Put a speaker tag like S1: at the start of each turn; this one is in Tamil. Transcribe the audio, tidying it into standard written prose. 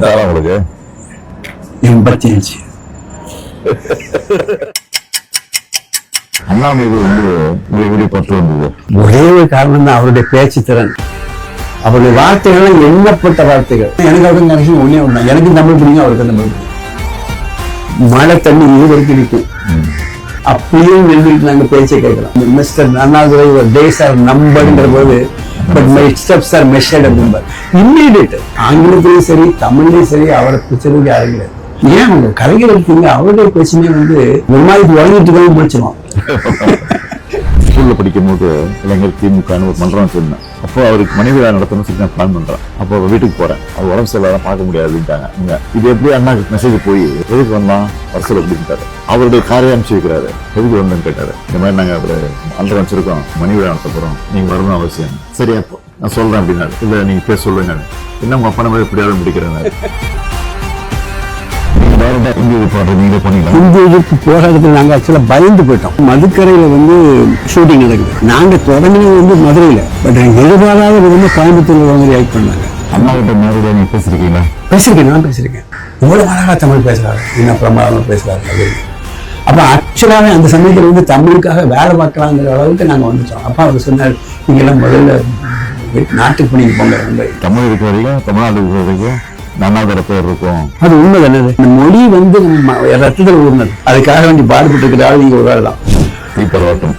S1: 18 உங்களுக்கு
S2: 85.
S1: அண்ணா மீது வந்து பற்று வந்தது.
S2: ஒரே ஒரு காரணம் தான், அவருடைய பேச்சு திறன். அவருடைய வார்த்தைகள் எண்ணப்பட்ட வார்த்தைகள். எனக்கு அவருக்கு கனெக்ஷன் ஒண்ணே ஒண்ணு, எனக்கு தமிழ் பிடிக்கும், அவருக்கு தமிழ் பிடிக்கும். மழை தண்ணி இது வரைக்கும் நிற்கும், அப்படியும் நின்றுட்டு நாங்க பேச்சை கேட்கிறோம். மிஸ்டர் அண்ணாதுரை டேஸ் ஆர் நம்பர்ங்கிற போது, but my steps R measured அப்படிம்பார். இம்மீடியட் ஆங்கிலத்திலையும் சரி தமிழ்லையும் சரி அவரை பிடிச்சதுக்கு யாரும் கிடையாது. ஏன் அவங்க கலைஞர் இருக்கீங்க, அவருடைய பேச்சுமே வந்து ஒரு மாதிரி வழங்கிட்டு தான் முடிச்சிடும்.
S1: ஸ்கூல்ல படிக்கும் போது இளைஞர் திமுகன்னு ஒரு மன்றம் வச்சிருந்தேன். அப்போ அவருக்கு மனைவி நடத்தணும்னு சொல்லி நான் பிளான் பண்றேன். அப்போ வீட்டுக்கு போறேன், அவர் உடம்பு சரியில்லாதான் பார்க்க முடியாது அப்படின்ட்டாங்க. இது எப்படி அண்ணாக்கு மெசேஜ் போய் எதுக்கு வந்தான் வருஷம் அப்படின்ட்டாரு. அவருடைய காரை அனுப்பிச்சு வைக்கிறாரு. எதுக்கு வந்தேன்னு கேட்டாரு. இந்த மாதிரி நாங்க ஒரு மன்றம் வச்சிருக்கோம், மனைவி நடத்த போறோம், நீங்க வரணும் அவசியம். சரி அப்போ நான் சொல்றேன் அப்படின்னாரு. இல்ல நீங்க பேச சொல்லுங்க, என்ன உங்க அப்பா நம்ம எப்படியாவது முடிக்கிறேன்.
S2: இந்திய எதிர்ப்பு போராட்டத்தில் நாங்கள் ஆக்சுவலாக பயந்து போயிட்டோம். மதுக்கரையில் வந்து ஷூட்டிங் நடக்குது. நாங்கள் தொடங்கினது வந்து மதுரையில், பட் எதிர்பாராத விதமாக கோயம்புத்தூர்ல வந்து ரியாக்ட் பண்ணாங்க.
S1: அண்ணா கிட்ட நேரடியாக நீங்க பேசிருக்கீங்களா?
S2: பேசியிருக்கேன், நான் பேசியிருக்கேன். இவ்வளோ அழகாக தமிழ் பேசுகிறாரு, இன்னும் பிரமாதமாக பேசுகிறாரு அப்படின்னு. அப்போ ஆக்சுவலாகவே அந்த சமயத்தில் வந்து தமிழுக்காக வேலை பார்க்கலாங்கிற அளவுக்கு நாங்கள் வந்துட்டோம். அப்போ அவர் சொன்னார், நீங்களாம் முதல்ல நாட்டுக்கு பண்ணிட்டு போங்க.
S1: தமிழ் இருக்கிற வரைக்கும், தமிழ்நாடு இருக்கிற வரைக்கும் நன்னாதர பேர் இருக்கும்.
S2: அது உண்மை தானே. இந்த மொழி வந்து ரத்தத்தில் ஊர்னது, அதுக்காக வேண்டி பாடுபட்டு இருக்கிற ஆள் நீங்க ஒரு ஆள் தான்.
S1: தீப்பரவாட்டம்